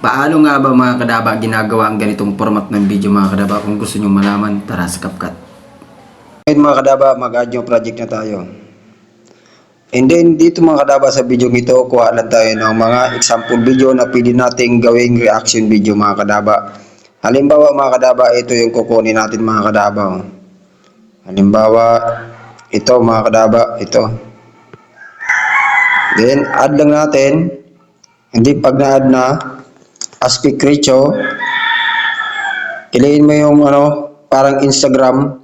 Paano nga ba mga kadaba ginagawa ang ganitong format ng video mga kadaba? Kung gusto nyo malaman, tara sa CapCut. Ngayon mga kadaba, mag-add yung project na tayo. And then dito mga kadaba sa video ito, kuha lang tayo ng mga example video na pwede nating gawing reaction video mga kadaba. Halimbawa mga kadaba, ito yung kukunin natin mga kadaba. Halimbawa, ito mga kadaba, ito. Then add lang natin. Hindi pag na-add na, aspect ratio, piliin mo yung parang Instagram,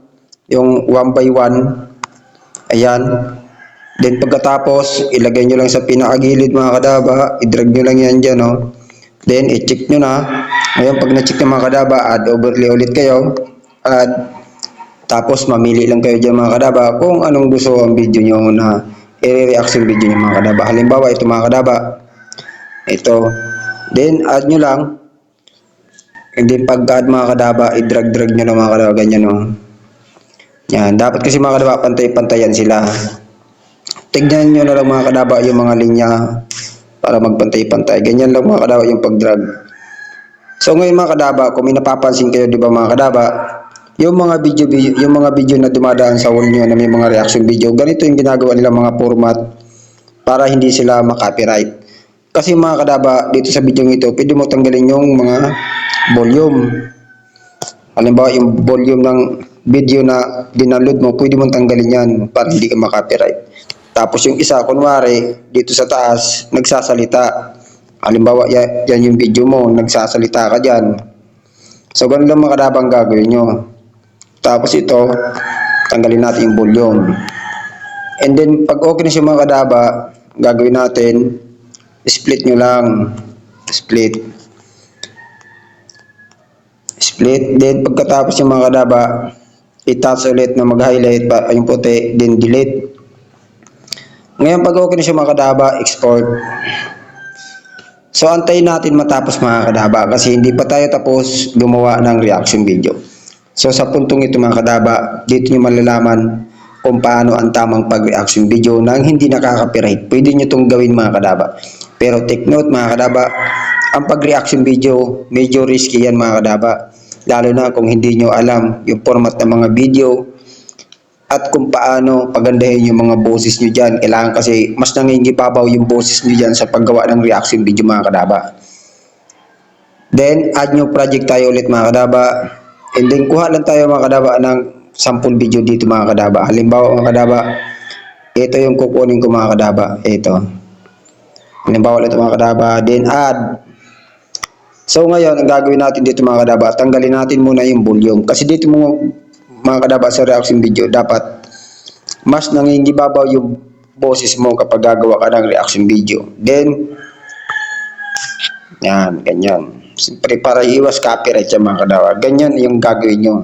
yung 1:1. Ayan. Then pagkatapos, ilagay nyo lang sa pinakagilid mga kadaba, i-drag nyo lang yan dyan, Then i-check nyo na. Ngayon pag na-check na mga kadaba, add overlay ulit kayo. Add. Tapos mamili lang kayo dyan mga kadaba kung anong gusto ang video nyo na i-reaction video nyo mga kadaba. Halimbawa ito mga kadaba, ito. Then add nyo lang. And then pag-add mga kadaba, i-drag nyo lang mga kadaba, ganyan Yan, dapat kasi mga kadaba, pantay-pantayan sila. Tignan nyo na lang mga kadaba yung mga linya para magpantay-pantay. Ganyan lang mga kadaba yung pag-drag. So ngayon mga kadaba, kung may napapansin kayo, di ba mga kadaba, yung mga video na dumadaan sa wall nyo na may mga reaction video, ganito yung ginagawa nila mga format para hindi sila makopyright. Kasi mga kadaba, dito sa video ito, pwede mo tanggalin yung mga volume. Halimbawa, yung volume ng video na dinaload mo, pwede mong tanggalin yan para hindi ka makopyright. Tapos yung isa, kunwari, dito sa taas, nagsasalita. Halimbawa, yan yung video mo, nagsasalita ka dyan. So, ganun lang mga kadabang gagawin nyo. Tapos ito, tanggalin natin yung volume. And then, pag okay na siya mga kadaba, gagawin natin, split nyo lang. Split. Then, pagkatapos yung mga kadaba, i-touch ulit na mag-highlight pa yung puti, then delete. Ngayon pag okay na siya mga kadaba, export. So antayin natin matapos mga kadaba kasi hindi pa tayo tapos gumawa ng reaction video. So sa puntong ito mga kadaba, dito nyo malalaman kung paano ang tamang pag-reaction video nang hindi nakaka-copyright. Pwede nyo itong gawin mga kadaba. Pero take note mga kadaba, ang pag-reaction video, medyo risky yan mga kadaba. Lalo na kung hindi nyo alam yung format ng mga video at kung paano pagandahin yung mga boses nyo dyan. Kailangan kasi mas nangingibabaw yung boses nyo dyan sa paggawa ng reaction video mga kadaba. Then add new project tayo ulit mga kadaba. And then kuha lang tayo mga kadaba ng sample video dito mga kadaba. Halimbawa mga kadaba, ito yung kukunin ko mga kadaba. Ito. Halimbawa ulit mga kadaba. Then add. So ngayon, ang gagawin natin dito mga kadaba, tanggalin natin muna yung volume. Kasi dito mga kadaba sa reaction video, dapat mas nangingibabaw yung boses mo kapag gagawa ka ng reaction video. Then, yan, ganyan. Siyempre, para iwas copyright yung mga kadaba. Ganyan yung gagawin nyo.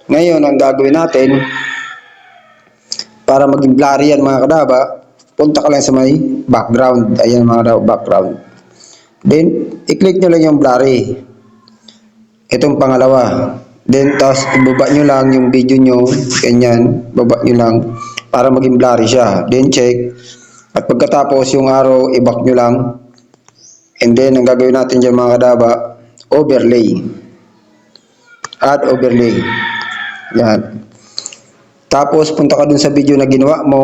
Ngayon, ang gagawin natin, para maging blurry yan mga kadaba, punta ka lang sa may background. Ayan mga kadaba, background. Then, i-click nyo lang yung blurry. Itong pangalawa. Then, tapos ibaba nyo lang yung video nyo. Ganyan. Baba nyo lang para maging blurry siya. Then, check. At pagkatapos yung arrow, i-back nyo lang. And then, ang gagawin natin dyan mga kadaba, overlay. Add overlay. Yan. Tapos, punta ka dun sa video na ginawa mo.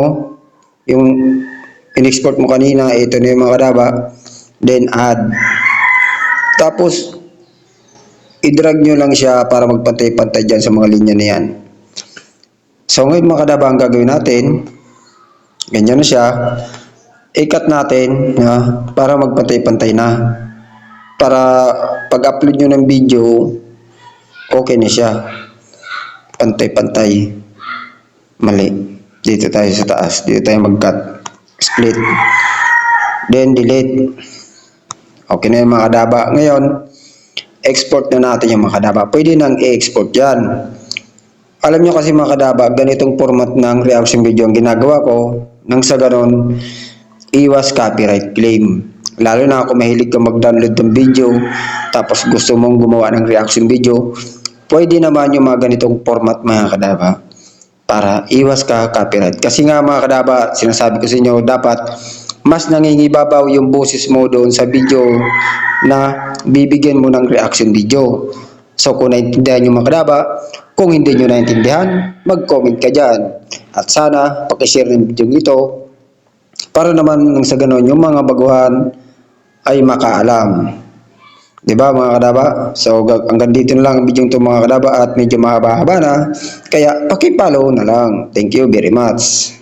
Yung in-export mo kanina. Ito na yung mga kadaba. Then add. Tapos i-drag nyo lang siya para magpantay-pantay dyan sa mga linya na yan. So ngayon mga kadaba, ang gagawin natin, ganyan na siya, i-cut natin para magpantay-pantay na. Para pag-upload nyo ng video, okay na siya. Pantay-pantay. Mali. Dito tayo sa taas. Dito tayo mag-cut. Split. Then delete. Okay na yung mga kadaba. Ngayon, export na natin yung mga kadaba. Pwede nang i-export yan. Alam nyo kasi mga kadaba, ganitong format ng reaction video ang ginagawa ko. Nang sa ganon, iwas copyright claim. Lalo na kung mahilig ka mag-download ng video, tapos gusto mong gumawa ng reaction video, pwede naman yung mga ganitong format mga kadaba. Para iwas ka copyright. Kasi nga mga kadaba, sinasabi ko sa inyo, dapat mas nangingibabaw yung boses mo doon sa video na bibigyan mo ng reaction video. So kung naintindihan nyo mga kadaba, kung hindi nyo naintindihan, mag-comment ka dyan. At sana pakishare ng video ito para naman nang sa ganon yung mga baguhan ay makaalam. Diba mga kadaba? So hanggang dito na lang ang video ito mga kadaba at medyo mahaba-haba na. Kaya pakipollow na lang. Thank you very much.